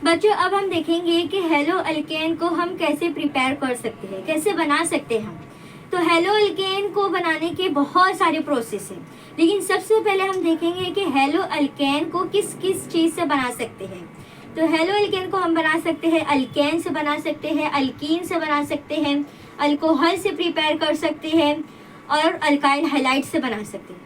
बच्चों अब हम देखेंगे कि हेलो अल्केन को हम कैसे प्रिपेयर कर सकते हैं, कैसे बना सकते हैं हम। तो हेलो अल्केन को बनाने के बहुत सारे प्रोसेस हैं, लेकिन सबसे पहले हम देखेंगे कि हेलो अल्केन को किस किस चीज़ से बना सकते हैं। तो हेलो अल्केन को हम बना सकते हैं अल्केन से बना सकते हैं, अल्कीन से बना सकते हैं, अल्कोहल से प्रिपेयर कर सकते हैं और अल्काइल हैलाइड से बना सकते हैं।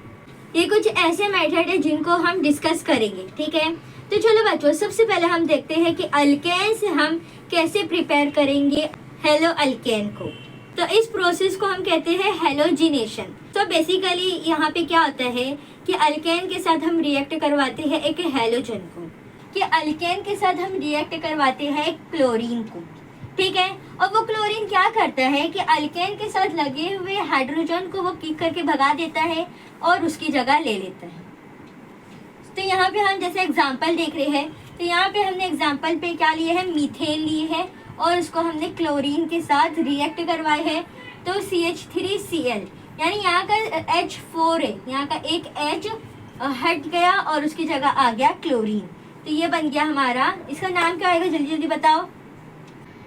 ये कुछ ऐसे मेथड है जिनको हम डिस्कस करेंगे, ठीक है। तो चलो बच्चों, सबसे पहले हम देखते हैं कि अल्केन से हम कैसे प्रिपेयर करेंगे हेलो अल्केन को। तो इस प्रोसेस को हम कहते हैं हेलोजिनेशन। तो बेसिकली यहाँ पे क्या होता है कि अल्केन के साथ हम रिएक्ट करवाते हैं एक हेलोजन को, कि अल्केन के साथ हम रिएक्ट करवाते हैं एक क्लोरीन को, ठीक है। और वो क्लोरीन क्या करता है कि अल्केन के साथ लगे हुए हाइड्रोजन को वो किक करके भगा देता है और उसकी जगह ले लेता है। तो यहाँ पे हम जैसे एग्जांपल देख रहे हैं, तो यहाँ पे हमने एग्जांपल पे क्या लिए है, मीथेन लिए है और उसको हमने क्लोरीन के साथ रिएक्ट करवाए है। तो CH3Cl यानी यहाँ का H4 है, यहाँ का एक H हट गया और उसकी जगह आ गया क्लोरीन। तो ये बन गया हमारा, इसका नाम क्या आएगा जल्दी जल्दी बताओ।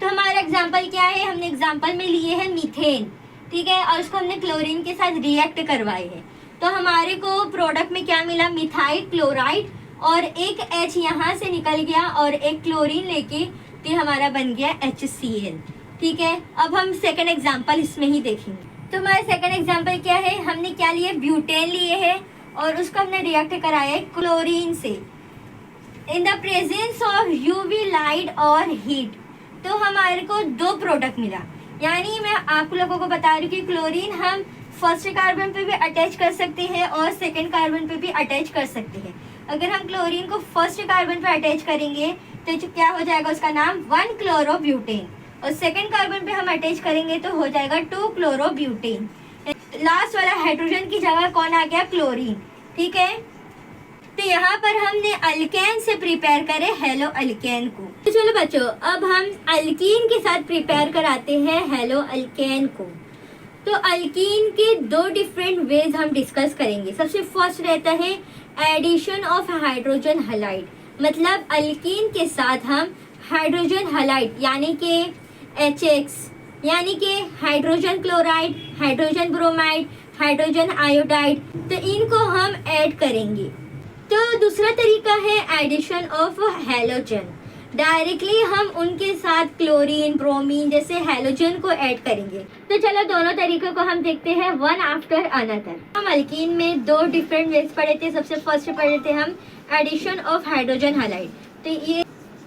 तो हमारा एग्जाम्पल क्या है, हमने एग्जाम्पल में लिए है मीथेन, ठीक है, और उसको हमने क्लोरीन के साथ रिएक्ट करवाए है। तो हमारे को प्रोडक्ट में क्या मिला, मिथाइल क्लोराइड, और एक H यहाँ से निकल गया और एक क्लोरीन लेके तो हमारा बन गया HCl, ठीक है। अब हम सेकंड एग्जाम्पल इसमें ही देखेंगे। तो हमारा सेकंड एग्जाम्पल क्या है, हमने क्या लिए, ब्यूटेन लिए है और उसको हमने रिएक्ट कराया है क्लोरीन से in the presence of UV light और हीट। तो हमारे को दो प्रोडक्ट मिला, यानी मैं आप लोगों को बता रही हूँ कि क्लोरीन हम फर्स्ट कार्बन पे भी अटैच कर सकते हैं और सेकंड कार्बन पे भी अटैच कर सकते हैं। अगर हम क्लोरीन को फर्स्ट कार्बन पे अटैच करेंगे तो जो क्या हो जाएगा, उसका नाम 1-क्लोरोब्यूटेन, और सेकंड कार्बन पे हम अटैच करेंगे तो हो जाएगा 2-क्लोरोब्यूटेन। लास्ट वाला हाइड्रोजन की जगह कौन आ गया, क्लोरीन, ठीक है। तो यहाँ पर हमने अल्केन से प्रिपेयर करे हेलो अल्केन को। तो चलो बच्चों, अब हम अल्कीन के साथ प्रिपेयर कराते हैं हेलो अल्केन को। तो अल्कीन के दो डिफरेंट वेज हम डिस्कस करेंगे। सबसे फर्स्ट रहता है एडिशन ऑफ हाइड्रोजन हैलाइड, मतलब अल्कीन के साथ हम हाइड्रोजन हैलाइड यानी कि HX यानी कि hydrogen chloride, hydrogen bromide, hydrogen iodide, तो इनको हम ऐड करेंगे। तो दूसरा तरीका है एडिशन ऑफ हैलोजन, डायरेक्टली हम उनके साथ क्लोरीन, ब्रोमीन जैसे हैलोजन को ऐड करेंगे। तो चलो दोनों तरीकों को हम देखते हैं वन आफ्टर अनदर। हम अल्कीन में दो डिफरेंट वेज पढ़े थे। सबसे फर्स्ट पढ़े थे हम एडिशन ऑफ हाइड्रोजन हैलाइड।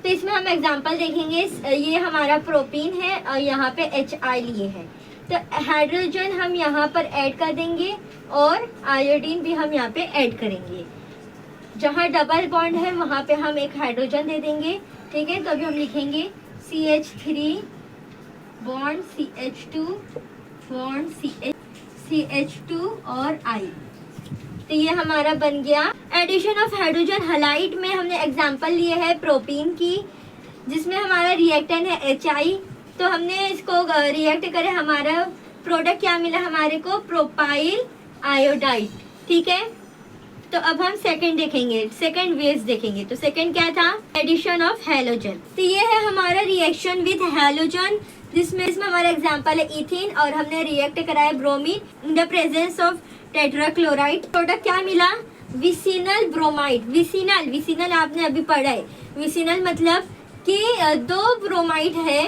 तो इसमें हम एग्जांपल देखेंगे। ये हमारा प्रोपीन है और यहाँ पे HI लिए है, तो हाइड्रोजन हम यहाँ पर ऐड कर देंगे और आयोडीन भी हम यहाँ पे ऐड करेंगे। जहाँ डबल बॉन्ड है वहाँ पे हम एक हाइड्रोजन दे देंगे, ठीक है। तो अभी हम लिखेंगे CH3 bond CH2 bond CH2 और I। तो ये हमारा बन गया एडिशन ऑफ हाइड्रोजन हैलाइड में हमने एग्जांपल लिए है प्रोपीन की, जिसमें हमारा रिएक्टेंट है HI। तो हमने इसको रिएक्ट करे, हमारा प्रोडक्ट क्या मिला हमारे को, प्रोपाइल आयोडाइड, ठीक है। तो अब हम सेकंड देखेंगे, सेकंड वेज देखेंगे। तो सेकंड क्या था, एडिशन ऑफ हैलोजन। तो ये है हमारा रिएक्शन विद हैलोजन, जिसमें हमारा एग्जांपल है इथीन और हमने रिएक्ट कराया bromine in the presence of tetrachloride. Product क्या मिला, विसिनल ब्रोमाइड। विसिनल आपने अभी पढ़ा है। विसिनल मतलब कि दो ब्रोमाइड है।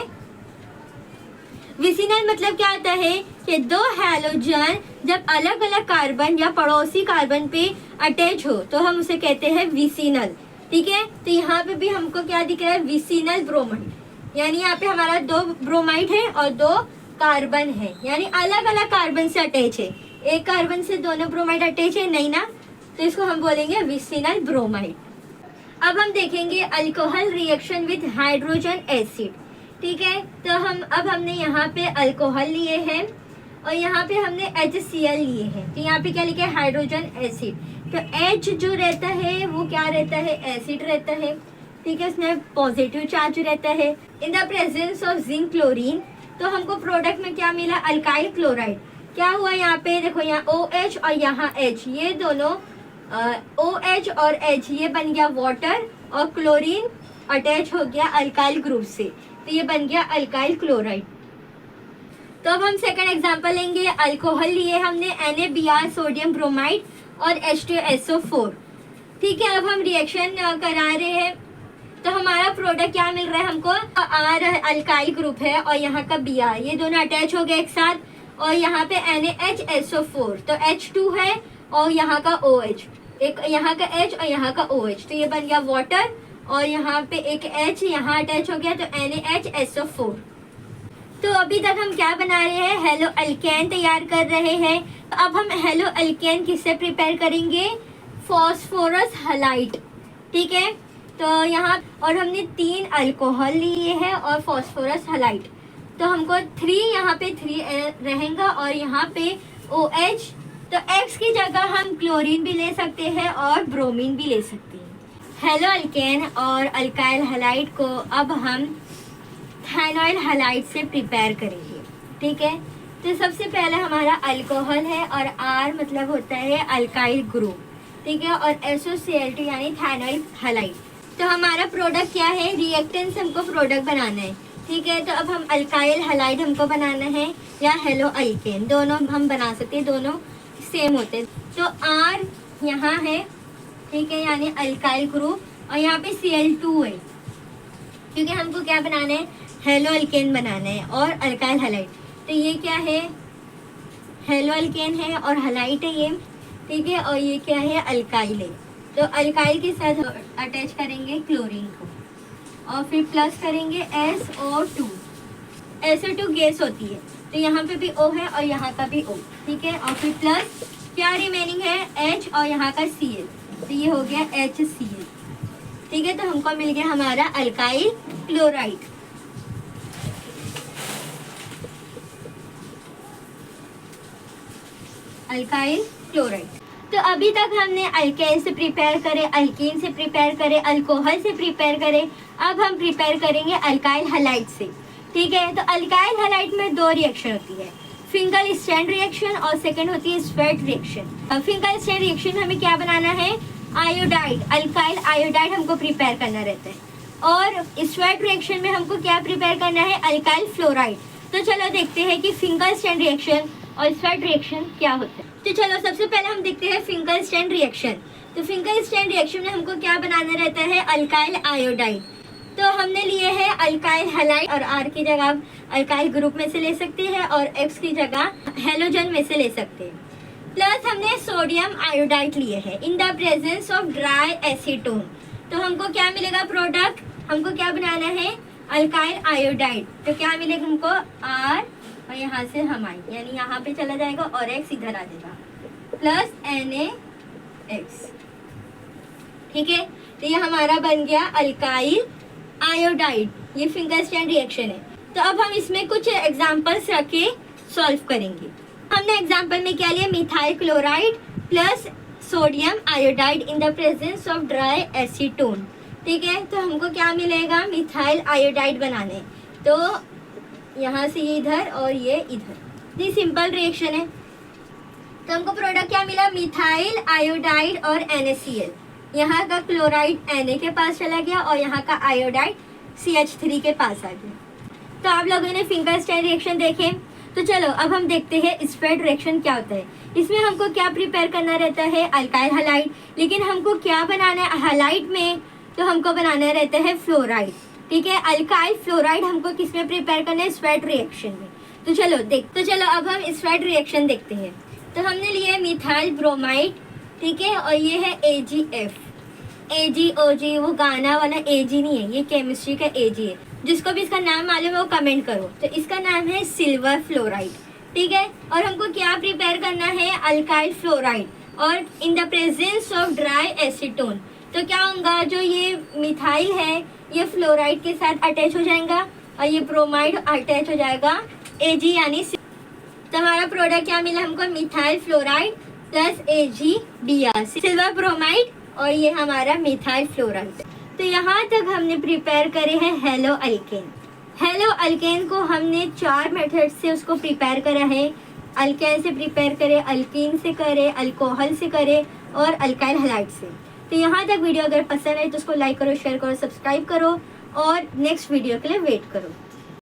विसिनल मतलब क्या होता है कि दो हैलोजन जब अलग अलग कार्बन या पड़ोसी कार्बन पे अटैच हो तो हम उसे कहते हैं विसिनल, ठीक है। तो यहाँ पे भी हमको क्या दिख रहा है, विसिनल ब्रोमाइड, यानी यहाँ पे हमारा दो ब्रोमाइड है और दो कार्बन है, यानी अलग अलग कार्बन से अटैच है। एक कार्बन से दोनों ब्रोमाइड अटैच है नहीं ना, तो इसको हम बोलेंगे विसिनल ब्रोमाइड। अब हम देखेंगे alcohol reaction with hydrogen acid, ठीक है। तो अब हमने यहाँ पे अल्कोहल लिए हैं और यहाँ पे हमने HCl लिए हैं। तो यहाँ पे क्या लिखा है, हाइड्रोजन एसिड। तो H जो रहता है वो क्या रहता है, एसिड रहता है, ठीक है, उसमें पॉजिटिव चार्ज रहता है। In the presence of zinc chlorine, तो हमको प्रोडक्ट में क्या मिला, अल्काइल क्लोराइड। क्या हुआ यहाँ पे देखो, यहाँ OH और यहाँ H, ये दोनों OH और H ये बन गया वाटर, और क्लोरीन अटैच हो गया अल्काइल ग्रुप से, तो ये बन गया अल्काइल क्लोराइड। तो अब हम सेकंड एग्जांपल लेंगे। अल्कोहल लिए हमने NaBr सोडियम ब्रोमाइड और H2SO4। ठीक है, अब हम रिएक्शन करा रहे हैं, तो हमारा प्रोडक्ट क्या मिल रहा है हमको, R अल्काइल ग्रुप है और यहाँ का Br, ये दोनों अटैच हो गए एक साथ, और यहाँ पे NaHSO4, तो H2 है और यहाँ का OH, एक यहाँ का H और यहाँ का OH, तो ये बन गया वाटर, और यहाँ पे एक H यहाँ अटैच हो गया, तो NaHSO4। तो अभी तक हम क्या बना रहे हैं, हेलो अल्केन तैयार कर रहे हैं। तो अब हम हेलो अल्केन किससे प्रिपेयर करेंगे, फॉस्फोरस हलाइड। ठीक है, तो यहाँ और हमने 3 अल्कोहल लिए हैं और फॉस्फोरस हलाइड, तो हमको 3 यहाँ पे 3 रहेगा और यहाँ पे OH, तो X की जगह हम क्लोरीन भी ले सकते हैं और ब्रोमीन भी ले सकते हैं। हेलो अल्केन और अल्काइल हलाइड को अब हम थाइनाइल हलाइड से प्रिपेयर करेंगे। ठीक है, तो सबसे पहले हमारा अल्कोहल है और R मतलब होता है अल्काइल ग्रुप। ठीक है, और SOCl2 यानी थाइनाइल हलाइड। तो हमारा प्रोडक्ट क्या है, रिएक्टेंट से हमको प्रोडक्ट बनाना है। ठीक है, तो अब हम अल्काइल हलाइड हमको बनाना है या हेलो अल्केन, दोनों हम बना सकते हैं, दोनों सेम होते हैं। तो R यहाँ है, ठीक है, यानी अल्काइल ग्रुप, और यहाँ पे Cl2 है, क्योंकि हमको क्या बनाना है, हेलो अल्केन बनाना है और अल्काइल हलाइड। तो ये क्या है, हेलो अल्केन है और हलाइड है ये। ठीक है, और ये क्या है, अल्काइल है। तो अल्काइल के साथ अटैच करेंगे क्लोरीन को और फिर प्लस करेंगे SO2। SO2 गैस होती है, तो यहाँ पे भी O है और यहाँ का भी O। ठीक है, और फिर प्लस क्या रिमेनिंग है, H और यहाँ का Cl, तो ये हो गया HCl। ठीक है, तो हमको मिल गया हमारा अल्काइल क्लोराइड। Alkyl chloride. तो अभी तक हमने अल्केन से प्रिपेयर करे, अल्कीन से प्रिपेयर करे, अल्कोहल से प्रिपेयर करे, अब हम प्रिपेयर करेंगे अल्काइल हलाइड से। ठीक है, तो अल्काइल हलाइड में 2 रिएक्शन होती है, फिंगल स्ट्रैंड रिएक्शन और सेकंड होती है स्वेट रिएक्शन। फिंगल स्ट्रैंड रिएक्शन में हमें क्या बनाना है, आयोडाइड, अल्काइल आयोडाइड हमको प्रिपेयर करना रहता है, और स्वेट रिएक्शन में हमको क्या प्रिपेयर करना है, अल्काइल फ्लोराइड। तो चलो देखते हैं कि फिंगल स्ट्रैंड रिएक्शन और स्वेट रिएक्शन क्या होता है। तो चलो सबसे पहले हम देखते हैं फिंगल स्ट्रैंड रिएक्शन। तो फिंगल स्ट्रैंड रिएक्शन में हमको क्या बनाना रहता है, अल्काइल आयोडाइड। तो हमने लिए है अल्काइल हलाइड, और R की जगह अल्काइल ग्रुप में से ले सकते हैं और X की जगह हेलोजन में से ले सकते हैं। प्लस हमने सोडियम आयोडाइड लिए हैं in the presence of dry acetone. तो हमको क्या मिलेगा प्रोडक्ट, हमको क्या बनाना है, अल्काइल आयोडाइड। तो क्या मिलेगा हमको, R और यहाँ से हम आई, यानी यहाँ पे चला जाएगा और X इधर आ जाएगा, प्लस NaX। ठीक है, तो ये हमारा बन गया अल्काइल आयोडाइड। ये फिंगल स्ट्रैंड रिएक्शन है। तो अब हम इसमें कुछ एग्जांपल्स रख के सॉल्व करेंगे। हमने एग्जांपल में क्या लिया, methyl chloride plus sodium iodide in the presence of dry acetone. ठीक है, तो हमको क्या मिलेगा, मिथाइल आयोडाइड बनाने, तो यहाँ से ये इधर और ये इधर, ये सिंपल रिएक्शन है। तो हमको प्रोडक्ट क्या मिला, मिथाइल आयोडाइड और NaCl। यहाँ का क्लोराइड Na के पास चला गया और यहाँ का आयोडाइड CH3 के पास आ गया। तो आप लोगों ने फिंगल स्ट्रैंड रिएक्शन देखे। तो चलो अब हम देखते हैं स्प्रेड रिएक्शन क्या होता है। इसमें हमको क्या प्रिपेयर करना रहता है, अल्काइल हलाइड, लेकिन हमको क्या बनाना है हलाइड में, तो हमको बनाना रहता है फ्लोराइड। ठीक है, अल्काइल फ्लोराइड हमको किस में प्रिपेयर करना है, स्वेट रिएक्शन में। तो चलो अब हम स्वेट रिएक्शन देखते हैं। तो हमने लिए मिथाइल ब्रोमाइड, ठीक है, और ये है AgF। AgOg वो गाना वाला Ag नहीं है, ये केमिस्ट्री का Ag है। जिसको भी इसका नाम मालूम है वो कमेंट करो। तो इसका नाम है सिल्वर फ्लोराइड। ठीक है, और हमको क्या प्रिपेयर करना है, अल्काइल फ्लोराइड, और in the presence of dry acetone. तो क्या होगा, जो ये मिथाइल है ये फ्लोराइड के साथ अटैच हो जाएगा और ये ब्रोमाइड अटैच हो जाएगा Ag यानी। तो हमारा प्रोडक्ट क्या मिला हमको, methyl fluoride plus AgBr silver bromide, और ये हमारा मिथाइल फ्लोराइड। तो यहाँ तक हमने प्रिपेयर करे हैं हेलो अल्केन। हेलो अल्केन को हमने 4 मेथड से उसको प्रिपेयर करा है। अल्केन से प्रिपेयर करे, अल्कीन से करे, अल्कोहल से करे और अल्काइल हलाइड से। तो यहाँ तक वीडियो अगर पसंद आए तो उसको लाइक करो, शेयर करो, सब्सक्राइब करो और नेक्स्ट वीडियो के लिए वेट करो।